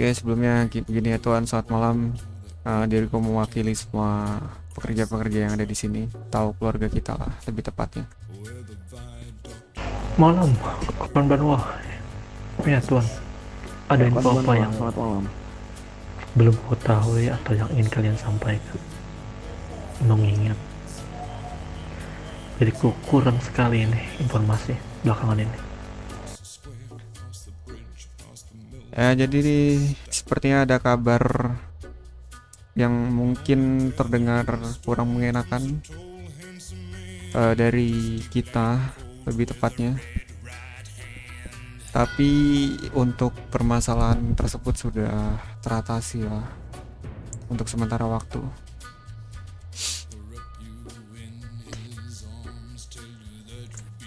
Oke, sebelumnya begini ya Tuan, saat malam. Diriku mewakili semua pekerja-pekerja yang ada di sini, tahu keluarga kita lah, lebih tepatnya. Malam, Korban Banwa. Ya Tuan, ada info apa yang Selamat malam. belum ku ketahui atau yang ingin kalian sampaikan? Mengingat, jadi kurang sekali ini informasi belakangan ini. Jadi sepertinya ada kabar yang mungkin terdengar kurang mengenakan dari kita, lebih tepatnya. Tapi untuk permasalahan tersebut sudah teratasi lah untuk sementara waktu.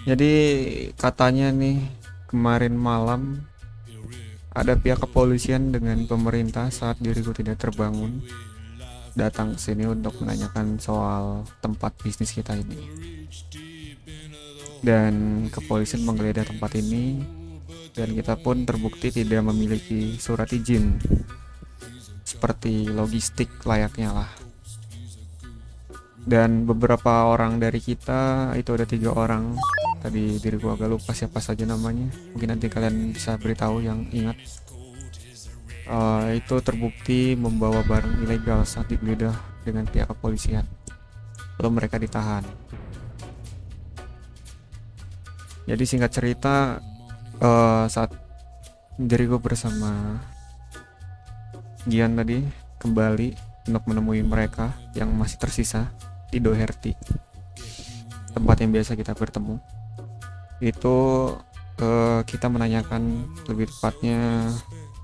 Jadi katanya nih, kemarin malam ada pihak kepolisian dengan pemerintah saat diriku tidak terbangun datang ke sini untuk menanyakan soal tempat bisnis kita ini. Dan kepolisian menggeledah tempat ini, dan kita pun terbukti tidak memiliki surat izin seperti logistik layaknya lah. Dan beberapa orang dari kita, itu ada 3 orang, tadi diriku agak lupa siapa saja namanya, mungkin nanti kalian bisa beritahu yang ingat. Itu terbukti membawa barang ilegal saat digeledah dengan pihak kepolisian, lalu mereka ditahan. Jadi singkat cerita, saat diriku bersama Gian tadi kembali untuk menemui mereka yang masih tersisa di Doherty, tempat yang biasa kita bertemu, itu kita menanyakan lebih tepatnya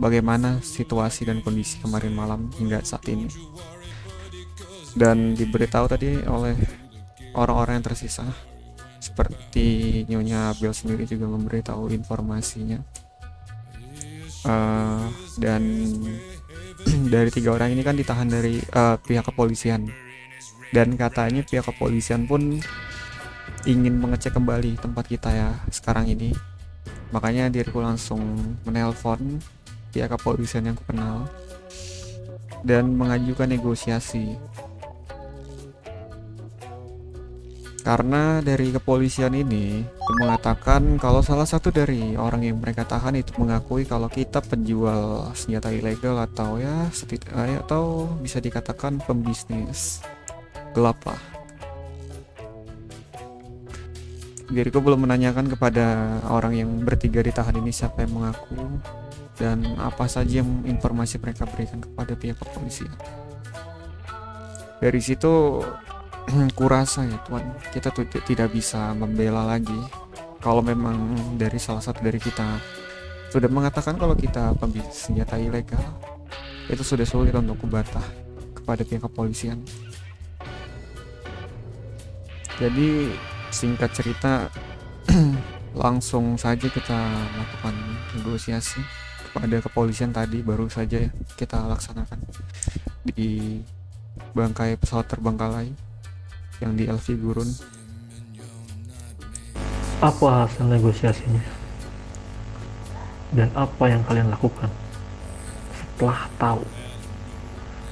bagaimana situasi dan kondisi kemarin malam hingga saat ini. Dan diberitahu tadi oleh orang-orang yang tersisa, seperti Nyonya Abel sendiri juga memberitahu informasinya. Dan dari 3 orang ini kan ditahan dari pihak kepolisian, dan katanya pihak kepolisian pun ingin mengecek kembali tempat kita ya sekarang ini. Makanya diriku langsung menelpon pihak kepolisian yang kukenal dan mengajukan negosiasi, karena dari kepolisian ini mengatakan kalau salah satu dari orang yang mereka tahan itu mengakui kalau kita penjual senjata ilegal atau atau bisa dikatakan pembisnis gelap lah. Diriku belum menanyakan kepada orang yang bertiga ditahan ini siapa yang mengaku dan apa saja yang informasi mereka berikan kepada pihak kepolisian. Dari situ kurasa ya Tuan, kita tuh tidak bisa membela lagi kalau memang dari salah satu dari kita sudah mengatakan kalau kita pembisnis senjata ilegal. Itu sudah sulit untuk kubantah kepada pihak kepolisian. Jadi singkat cerita, langsung saja kita lakukan negosiasi kepada kepolisian tadi, baru saja kita laksanakan di bangkai pesawat terbengkalai yang di LV Gurun. Apa hasil negosiasinya? Dan apa yang kalian lakukan setelah tahu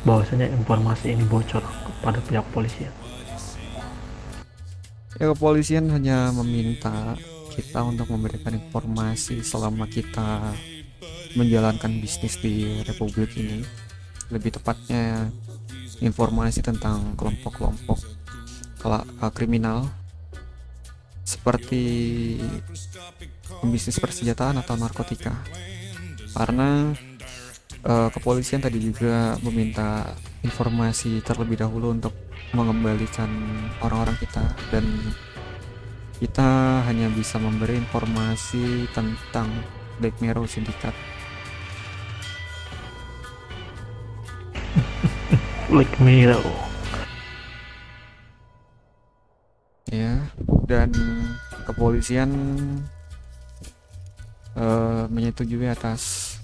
bahwasanya informasi ini bocor kepada pihak polisian? Ya, kepolisian hanya meminta kita untuk memberikan informasi selama kita menjalankan bisnis di Republik ini, lebih tepatnya informasi tentang kelompok-kelompok kriminal seperti pembisnis persenjataan atau narkotika. Karena kepolisian tadi juga meminta informasi terlebih dahulu untuk mengembalikan orang-orang kita, dan kita hanya bisa memberi informasi tentang Black Mirror Syndicate. Black Mirror. Ya, dan kepolisian menyetujui atas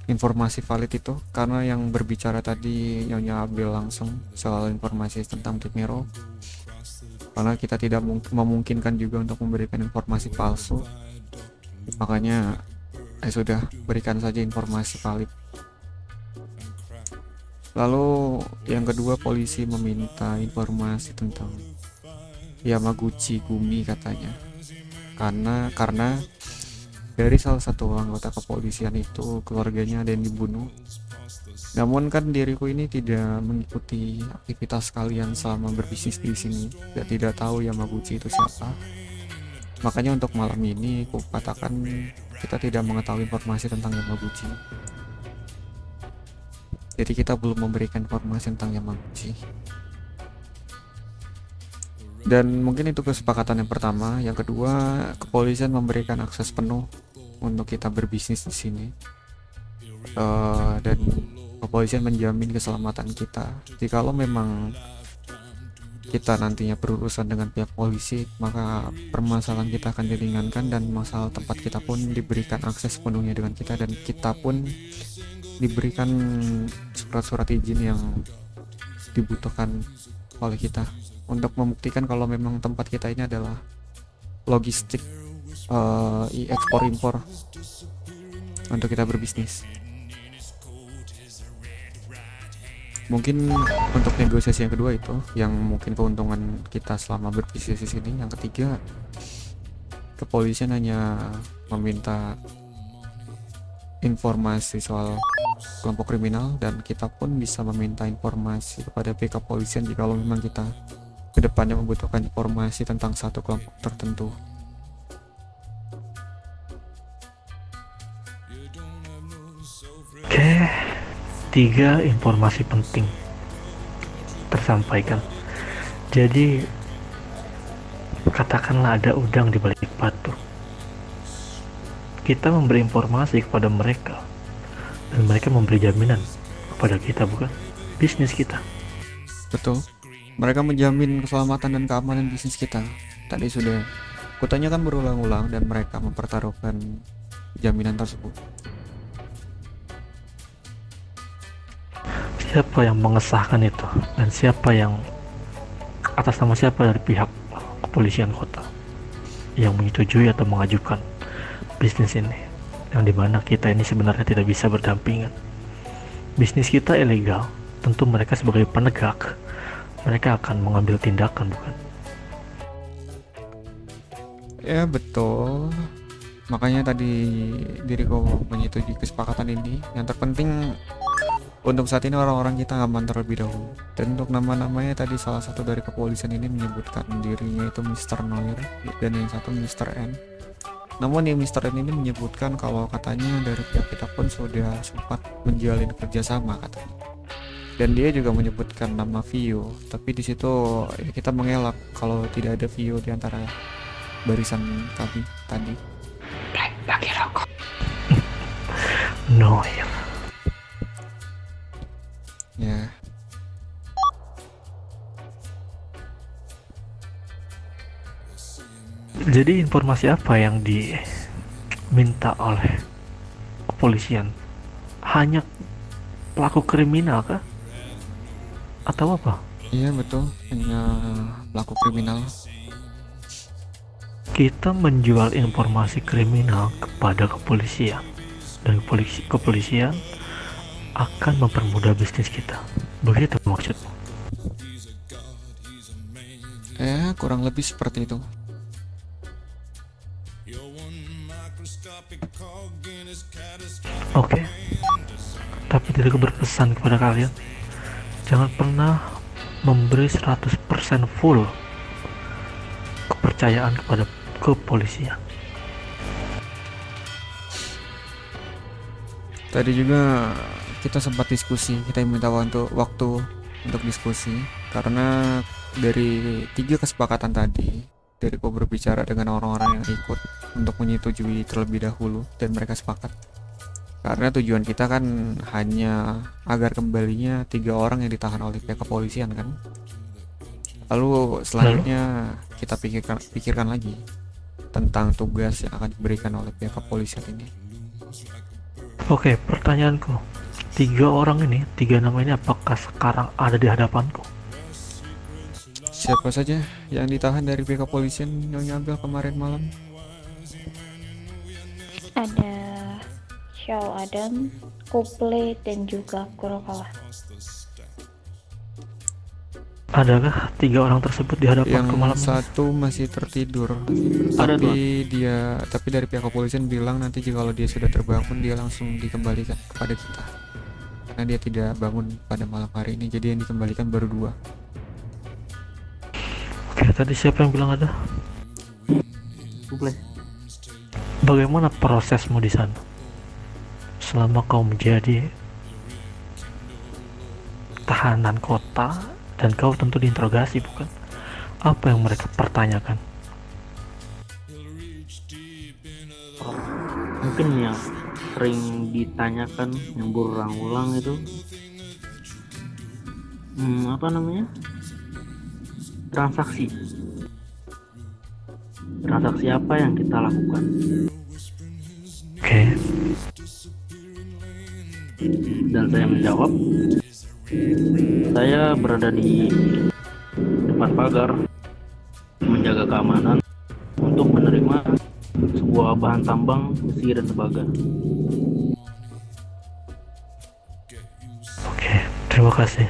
informasi valid itu, karena yang berbicara tadi Nyonya Abel langsung soal informasi tentang Black Mirror, karena kita tidak memungkinkan juga untuk memberikan informasi palsu. Makanya sudah berikan saja informasi valid Lalu yang kedua, polisi meminta informasi tentang Yamaguchi Gumi katanya. Karena dari salah satu anggota kepolisian itu keluarganya ada yang dibunuh. Namun kan diriku ini tidak mengikuti aktivitas kalian selama berbisnis di sini, dan tidak tahu Yamaguchi itu siapa. Makanya untuk malam ini aku katakan kita tidak mengetahui informasi tentang Yamaguchi. Jadi kita belum memberikan informasi tentang Yamaguchi. Dan mungkin itu kesepakatan yang pertama. Yang kedua, kepolisian memberikan akses penuh untuk kita berbisnis di sini. Dan kepolisian menjamin keselamatan kita. Jikalau memang kita nantinya berurusan dengan pihak polisi, maka permasalahan kita akan diringankan dan masalah tempat kita pun diberikan akses penuhnya dengan kita, dan kita pun diberikan surat-surat izin yang dibutuhkan oleh kita untuk membuktikan kalau memang tempat kita ini adalah logistik ekspor impor untuk kita berbisnis. Mungkin untuk negosiasi yang kedua itu yang mungkin keuntungan kita selama berbisnis di sini. Yang ketiga, kepolisian hanya meminta informasi soal kelompok kriminal, dan kita pun bisa meminta informasi kepada pihak kepolisian jika memang kita kedepannya membutuhkan informasi tentang satu kelompok tertentu. Oke, 3 informasi penting tersampaikan. Jadi katakanlah ada udang di balik batu. Kita memberi informasi kepada mereka dan mereka memberi jaminan kepada kita, bukan? Bisnis kita. Betul. Mereka menjamin keselamatan dan keamanan bisnis kita. Tadi sudah kutanyakan berulang-ulang dan mereka mempertaruhkan jaminan tersebut. Siapa yang mengesahkan itu dan siapa yang atas nama siapa dari pihak kepolisian kota yang menyetujui atau mengajukan bisnis ini, yang dimana kita ini sebenarnya tidak bisa berdampingan. Bisnis kita ilegal, tentu mereka sebagai penegak mereka akan mengambil tindakan, bukan? Ya betul. Makanya tadi diriku menyetujui kesepakatan ini. Yang terpenting untuk saat ini orang-orang kita aman terlebih dahulu. Dan untuk nama-namanya tadi salah satu dari kepolisian ini menyebutkan dirinya itu Mr. Noir dan yang satu Mr. N. Namun yang Mr. N ini menyebutkan kalau katanya dari pihak kita pun sudah sempat menjalin kerjasama katanya. Dan dia juga menyebutkan nama Vio, tapi di situ ya kita mengelak kalau tidak ada Vio di antara barisan kami tadi. Lagi rokok. Noir. Ya. Jadi informasi apa yang diminta oleh kepolisian? Hanya pelaku kriminal kah? Atau apa? Iya betul, hanya pelaku kriminal. Kita menjual informasi kriminal kepada kepolisian, dan kepolisian akan mempermudah bisnis kita. Begitu maksudmu? Ya kurang lebih seperti itu. Oke. Tapi diriku berpesan kepada kalian, jangan pernah memberi 100% full kepercayaan kepada kepolisian. Tadi juga kita sempat diskusi, kita minta waktu untuk diskusi karena dari 3 kesepakatan tadi dari aku berbicara dengan orang-orang yang ikut untuk menyetujui terlebih dahulu dan mereka sepakat. Karena tujuan kita kan hanya agar kembalinya 3 orang yang ditahan oleh pihak kepolisian kan. Lalu selanjutnya kita pikirkan lagi tentang tugas yang akan diberikan oleh pihak kepolisian ini. Oke, pertanyaanku, 3 orang ini, 3 nama ini apakah sekarang ada di hadapanku? Siapa saja yang ditahan dari pihak kepolisian Nyonya Abel kemarin malam? Ada Xiao Adam, Kuple, dan juga Kurokawa. Adakah 3 orang tersebut di Yang hadapanku malam ini? satu masih tertidur, Ada Tuan. tapi dari pihak kepolisian bilang nanti jika dia sudah terbangun dia langsung dikembalikan kepada kita karena dia tidak bangun pada malam hari ini, jadi yang dikembalikan baru 2. Oke, tadi siapa yang bilang ada? Boleh. Bagaimana prosesmu di sana? Selama kau menjadi tahanan kota dan kau tentu diinterogasi, bukan? Apa yang mereka pertanyakan? Mungkin yang sering ditanyakan yang berulang-ulang itu apa namanya, transaksi apa yang kita lakukan. Oke, Dan saya menjawab, saya berada di depan pagar menjaga keamanan untuk menerima sebuah bahan tambang besi dan tembaga. oke, terima kasih.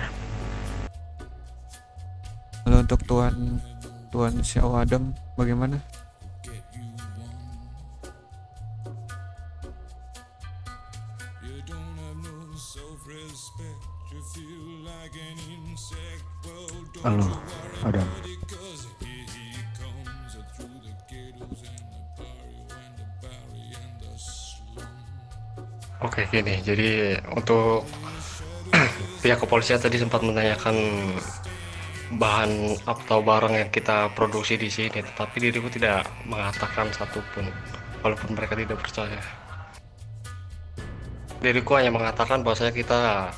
Lalu untuk Tuan Xiao Adam bagaimana? Halo, Adam. Oke, gini. Jadi untuk pihak kepolisian tadi sempat menanyakan bahan atau barang yang kita produksi di sini, tetapi diriku tidak mengatakan satupun, walaupun mereka tidak percaya. Diriku hanya mengatakan bahwasanya kita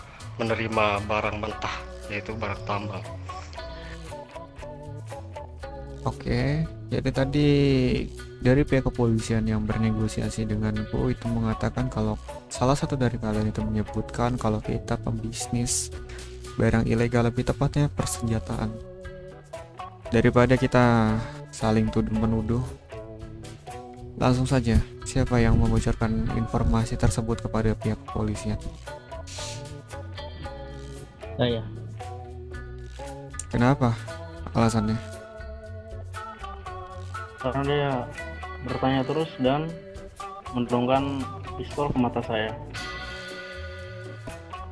menerima barang mentah, yaitu barang tambang. Oke, jadi tadi dari pihak kepolisian yang bernegosiasi denganku itu mengatakan kalau salah satu dari kalian itu menyebutkan kalau kita pembisnis barang ilegal, lebih tepatnya persenjataan. Daripada kita saling tuduh menuduh, langsung saja siapa yang membocorkan informasi tersebut kepada pihak kepolisian? Saya. Kenapa? Alasannya? Karena dia bertanya terus dan menodongkan pistol ke mata saya.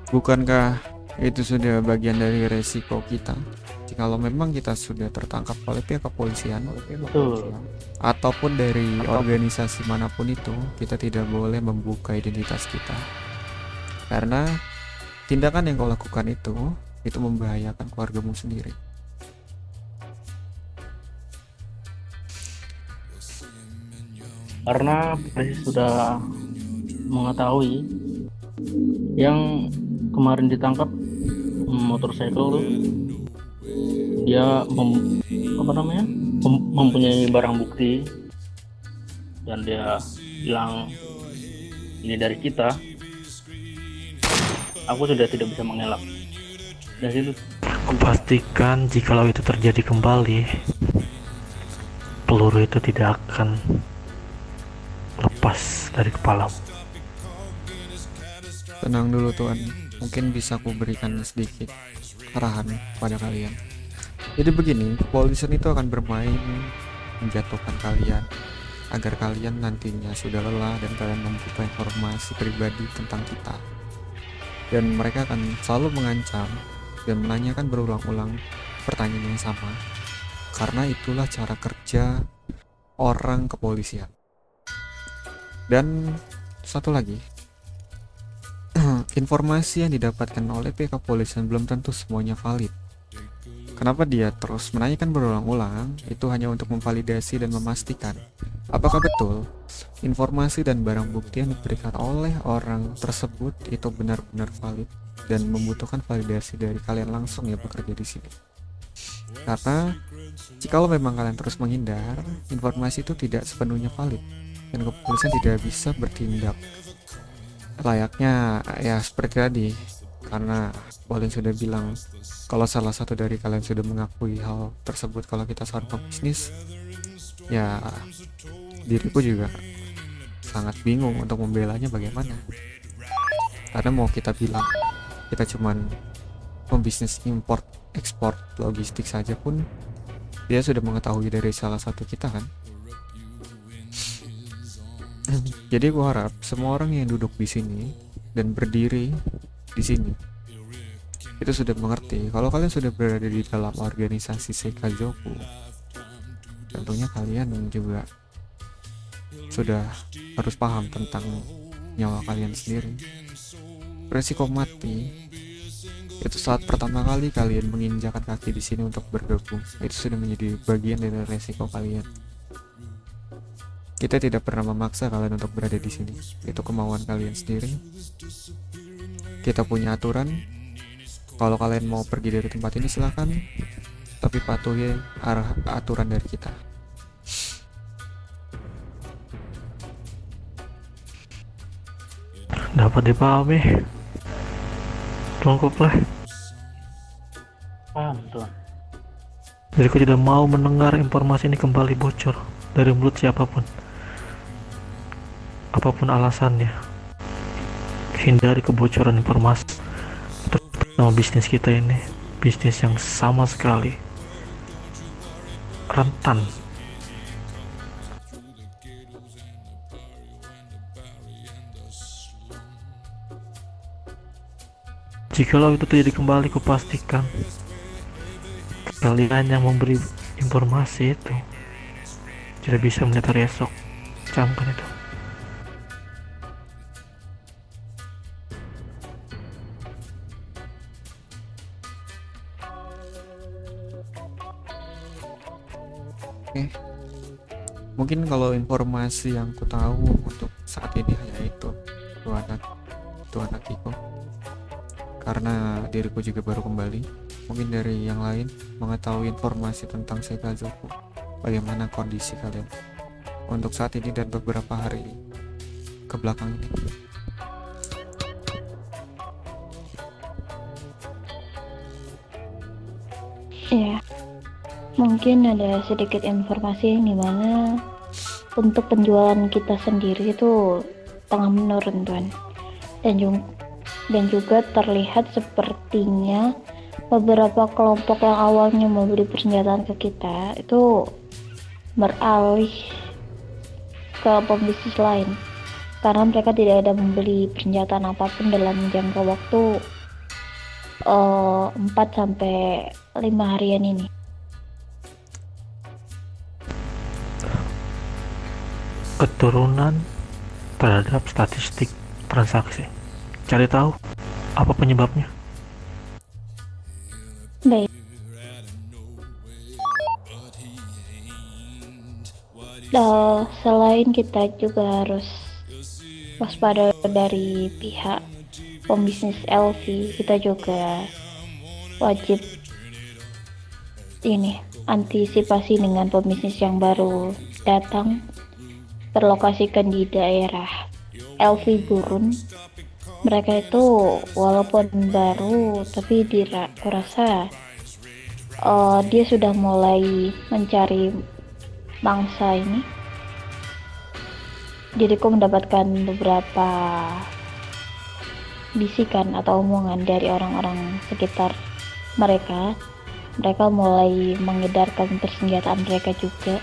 Bukankah itu sudah bagian dari resiko kita? Jikalau memang kita sudah tertangkap oleh pihak kepolisian Betul. ataupun dari organisasi manapun itu, kita tidak boleh membuka identitas kita. Karena tindakan yang kau lakukan itu membahayakan keluargamu sendiri. Karena polisi sudah mengetahui yang kemarin ditangkap motorcycle tuh, dia mempunyai barang bukti dan dia bilang ini dari kita. Aku sudah tidak bisa mengelak dari situ. Kupastikan jikalau itu terjadi kembali, peluru itu tidak akan lepas dari kepalamu. Tenang dulu Tuan, mungkin bisa aku berikan sedikit arahan pada kalian. Jadi begini, kepolisian itu akan bermain menjatuhkan kalian agar kalian nantinya sudah lelah dan kalian membuka informasi pribadi tentang kita. Dan mereka akan selalu mengancam dan menanyakan berulang-ulang pertanyaan yang sama. Karena itulah cara kerja orang kepolisian. Dan satu lagi, informasi yang didapatkan oleh pihak kepolisian belum tentu semuanya valid. Kenapa dia terus menanyakan berulang-ulang? Itu hanya untuk memvalidasi dan memastikan apakah betul informasi dan barang bukti yang diberikan oleh orang tersebut itu benar-benar valid dan membutuhkan validasi dari kalian langsung yang bekerja di sini. Karena jikalau memang kalian terus menghindar, informasi itu tidak sepenuhnya valid dan kepolisian tidak bisa bertindak layaknya ya seperti tadi. Karena Bolin sudah bilang kalau salah satu dari kalian sudah mengakui hal tersebut kalau kita seorang pebisnis, ya diriku juga sangat bingung untuk membelanya bagaimana. Karena mau kita bilang kita cuman pembisnis import ekspor logistik saja pun dia sudah mengetahui dari salah satu kita kan. Jadi gua harap semua orang yang duduk di sini dan berdiri di sini itu sudah mengerti kalau kalian sudah berada di dalam organisasi Seikazoku, tentunya kalian juga sudah harus paham tentang nyawa kalian sendiri. Resiko mati itu saat pertama kali kalian menginjakan kaki di sini untuk bergabung, itu sudah menjadi bagian dari resiko kalian. Kita tidak pernah memaksa kalian untuk berada di sini, itu kemauan kalian sendiri. Kita punya aturan, kalau kalian mau pergi dari tempat ini silahkan, tapi patuhi aturan dari kita. Dapat dipahami. Lengkaplah. Paham, Tuan. Jadi aku tidak mau mendengar informasi ini kembali bocor dari mulut siapapun. Apapun alasannya, hindari kebocoran informasi terutama bisnis kita ini, bisnis yang sama sekali rentan. Jikalau itu terjadi kembali, kupastikan kalian yang memberi informasi itu tidak bisa melihat hari esok. Camkan itu. Oke. Mungkin kalau informasi yang ku tahu untuk saat ini hanya itu, Tuan Akiko. Karena diriku juga baru kembali, mungkin dari yang lain mengetahui informasi tentang Seikazoku, bagaimana kondisi kalian untuk saat ini dan beberapa hari ke belakang ini. Ya, mungkin ada sedikit informasi yang dimana untuk penjualan kita sendiri itu tengah menurun, Tuan. Dan juga terlihat sepertinya beberapa kelompok yang awalnya membeli persenjataan ke kita itu beralih ke pembisnis lain karena mereka tidak ada membeli persenjataan apapun dalam jangka waktu 4-5 harian ini. Keturunan terhadap statistik transaksi. Cari tahu apa penyebabnya. Baik. Selain kita juga harus waspada dari pihak pembisnis LV, kita juga wajib antisipasi dengan pembisnis yang baru datang berlokasikan di daerah LV Gurun. Mereka itu walaupun baru tapi kurasa dia sudah mulai mencari mangsa ini. Jadi aku mendapatkan beberapa bisikan atau omongan dari orang-orang sekitar mereka. Mereka mulai mengedarkan persenjataan mereka juga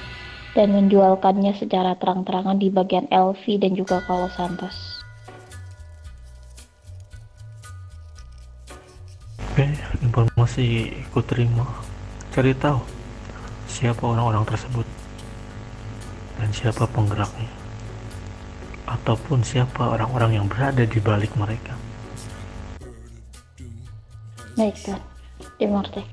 dan menjualkannya secara terang-terangan di bagian LV dan juga Kalau Santos. Oke, informasi ku terima. Cari tahu siapa orang-orang tersebut dan siapa penggeraknya, ataupun siapa orang-orang yang berada di balik mereka. Baik, Tuan. Dimengerti.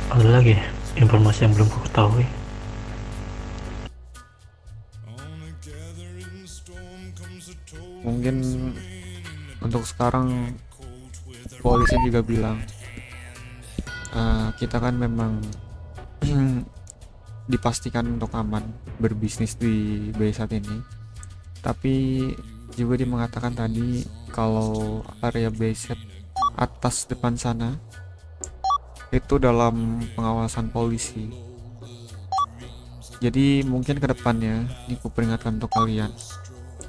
Ada lagi informasi yang belum ku ketahui. Mungkin untuk sekarang polisi juga bilang kita kan memang dipastikan untuk aman berbisnis di B1 ini, tapi juga dia mengatakan tadi kalau area B1 atas depan sana itu dalam pengawasan polisi. Jadi mungkin kedepannya ini aku peringatkan untuk kalian,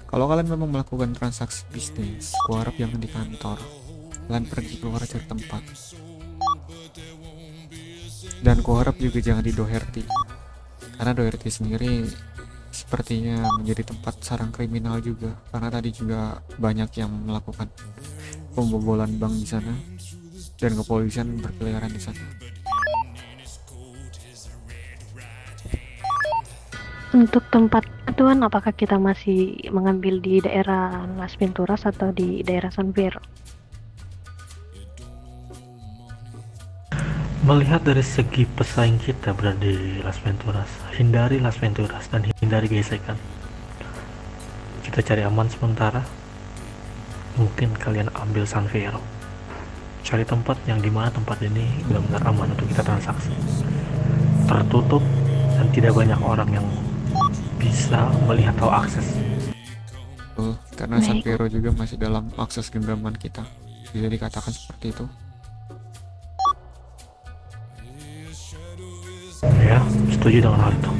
kalau kalian memang melakukan transaksi bisnis, aku harap jangan di kantor, kalian pergi keluar dari tempat. Dan aku harap juga jangan di Doherty, karena Doherty sendiri sepertinya menjadi tempat sarang kriminal juga, karena tadi juga banyak yang melakukan pembobolan bank di sana dan kepolisian berkeliaran di sana. Untuk tempat Tuan, apakah kita masih mengambil di daerah Las Venturas atau di daerah San Fierro? Melihat dari segi pesaing kita berada di Las Venturas, hindari Las Venturas dan hindari gesekan. Kita cari aman sementara. Mungkin kalian ambil San Fierro. Cari tempat yang dimana tempat ini benar-benar aman untuk kita transaksi. Tertutup dan tidak banyak orang yang bisa melihat atau akses. Betul, karena San Fierro juga masih dalam akses genggaman kita, bisa dikatakan seperti itu. Ya, setuju dengan hal itu.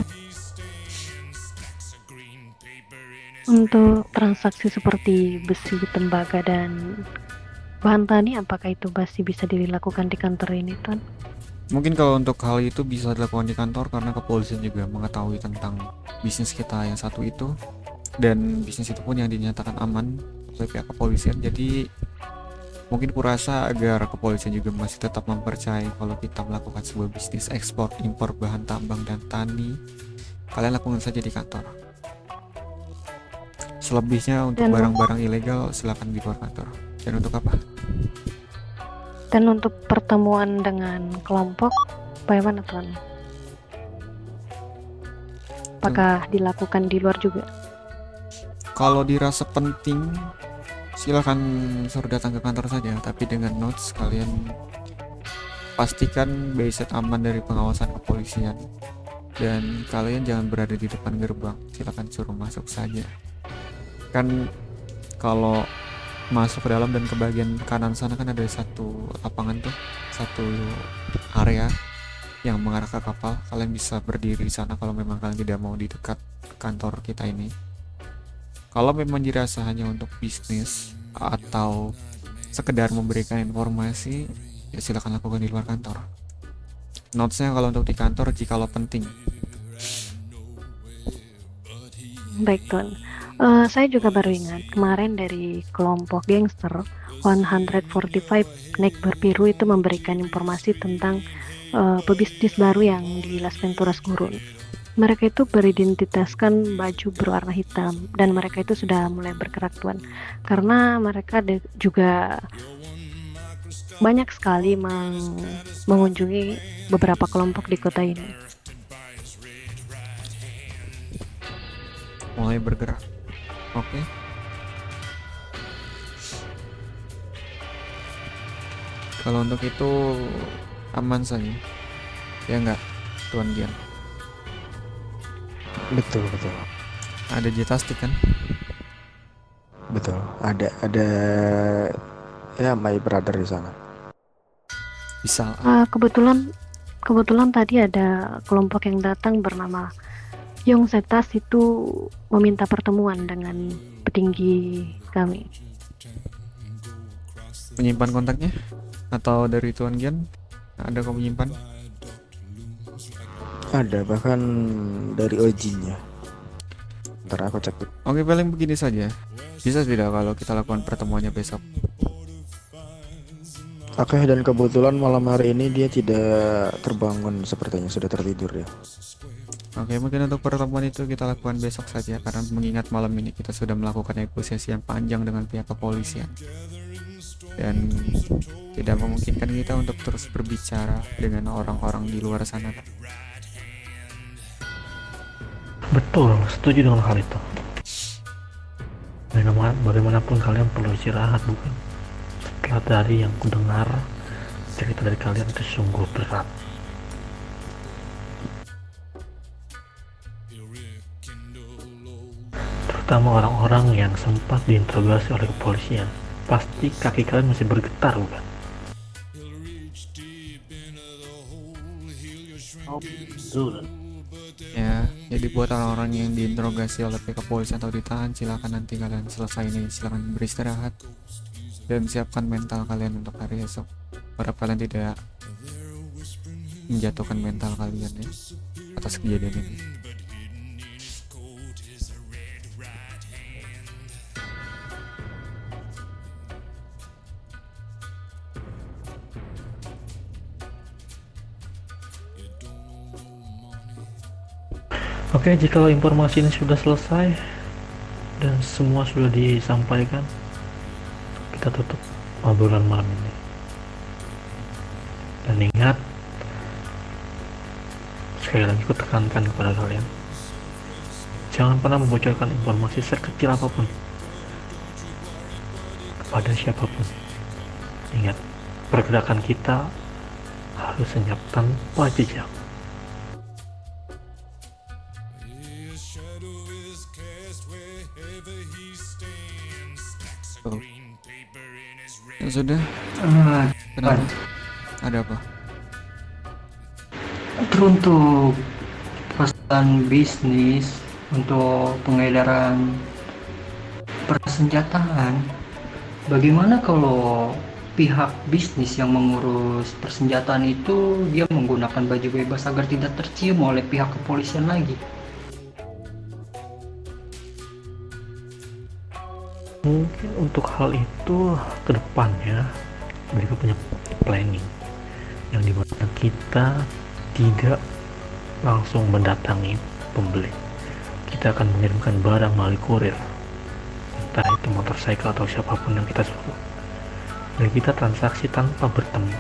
Untuk transaksi seperti besi, tembaga, dan bahan tani, apakah itu masih bisa dilakukan di kantor ini, Tuan? Mungkin kalau untuk hal itu bisa dilakukan di kantor, karena kepolisian juga mengetahui tentang bisnis kita yang satu itu, dan bisnis itu pun yang dinyatakan aman oleh pihak kepolisian. Jadi mungkin kurasa agar kepolisian juga masih tetap mempercayai kalau kita melakukan sebuah bisnis ekspor impor bahan tambang dan tani, kalian lakukan saja di kantor. Selebihnya untuk Dan- barang-barang ilegal silakan di luar kantor. Dan untuk apa? Dan untuk pertemuan dengan kelompok, bagaimana, Tuan? Apakah dilakukan di luar juga? Kalau dirasa penting, silakan suruh datang ke kantor saja, tapi dengan notes kalian pastikan BZ aman dari pengawasan kepolisian dan kalian jangan berada di depan gerbang, silakan suruh masuk saja. Kan kalau masuk ke dalam dan ke bagian kanan sana kan ada satu lapangan tuh, satu area yang mengarah ke kapal, kalian bisa berdiri di sana kalau memang kalian tidak mau di dekat kantor kita ini. Kalau memang dirasa hanya untuk bisnis atau sekedar memberikan informasi, ya silakan lakukan di luar kantor. Notesnya kalau untuk di kantor jikalau penting. Baik, Tuan. Saya juga baru ingat kemarin dari kelompok gangster 145 Naik Berbiru itu memberikan informasi tentang pebisnis baru yang di Las Venturas Gurun. Mereka itu beridentitaskan baju berwarna hitam dan mereka itu sudah mulai bergerak, Tuan, karena mereka juga banyak sekali mengunjungi beberapa kelompok di kota ini. Mulai bergerak. Oke. Kalau untuk itu aman saja. Ya enggak, Tuan Gian? Betul. Ada jetastik kan? Betul. Ada ya my brother di sana. Bisa. Kebetulan tadi ada kelompok yang datang bernama Yong Setas itu meminta pertemuan dengan petinggi kami. Menyimpan kontaknya? Atau dari Tuan Gian? Ada kau menyimpan? Ada bahkan dari OG-nya. Ntar aku cek. Oke, paling begini saja. Bisa tidak kalau kita lakukan pertemuannya besok? Oke, dan kebetulan malam hari ini dia tidak terbangun, sepertinya sudah tertidur ya. Oke, mungkin untuk pertemuan itu kita lakukan besok saja, karena mengingat malam ini kita sudah melakukan negosiasi yang panjang dengan pihak kepolisian dan tidak memungkinkan kita untuk terus berbicara dengan orang-orang di luar sana. Betul, setuju dengan hal itu. Bagaimanapun kalian perlu istirahat, bukan? Setelah dari yang kudengar, cerita dari kalian itu sungguh berat. Terutama orang-orang yang sempat diinterogasi oleh kepolisian. Pasti kaki kalian masih bergetar, bukan? Betul. Ya, jadi buat orang-orang yang diinterogasi oleh pihak kepolisian atau ditahan, silakan nanti kalian selesai ini, silakan beristirahat dan siapkan mental kalian untuk hari esok. Harap kalian tidak menjatuhkan mental kalian ya atas kejadian ini. Oke, jika informasi ini sudah selesai dan semua sudah disampaikan, kita tutup obrolan malam ini. Dan ingat, sekali lagi aku tekankan kepada kalian, jangan pernah membocorkan informasi sekecil apapun kepada siapapun. Ingat, pergerakan kita harus senyap tanpa jejak. Oh. Ya sudah, kenapa? Ada apa? Teruntuk pesan bisnis untuk pengedaran persenjataan, bagaimana kalau pihak bisnis yang mengurus persenjataan itu dia menggunakan baju bebas agar tidak tercium oleh pihak kepolisian lagi? Mungkin untuk hal itu ke depannya mereka punya planning yang dimana kita tidak langsung mendatangi pembeli. Kita akan mengirimkan barang melalui kurir, entah itu motorcycle atau siapapun yang kita suruh, dan kita transaksi tanpa bertemu.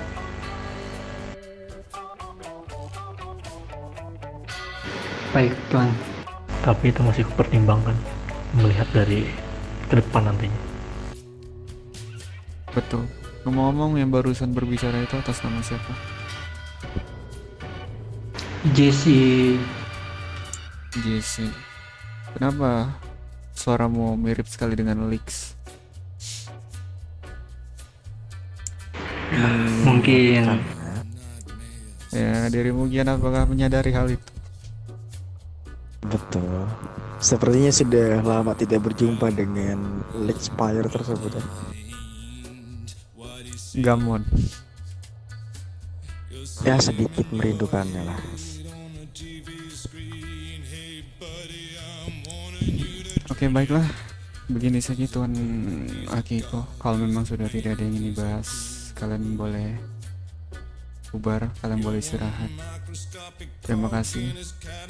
Baik, Tuan. Tapi itu masih kupertimbangkan melihat dari ke depan nantinya. Betul. Ngomong-ngomong, yang barusan berbicara itu atas nama siapa? Jesse. Jesse. Kenapa suaramu mirip sekali dengan Lex? Mungkin Ya, dirimu Gian apakah menyadari hal itu? Betul. Sepertinya sudah lama tidak berjumpa dengan Lex Spire tersebut ya. Gamon. Ya sedikit merindukannya lah. Oke, baiklah. Begini saja Tuan Akiko. Kalau memang sudah tidak ada yang ingin dibahas, kalian boleh bubar, kalian boleh istirahat. Terima kasih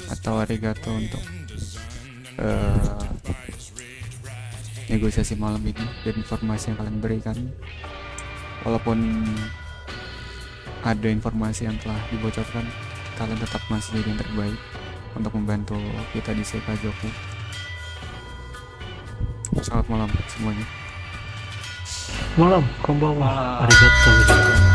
atau arigato untuk negosiasi malam ini dan informasi yang kalian berikan. Walaupun ada informasi yang telah dibocorkan, kalian tetap masih jadi yang terbaik untuk membantu kita di Seika Joku. Selamat malam semuanya. Malam, konbanwa. Arigatou gozaimasu.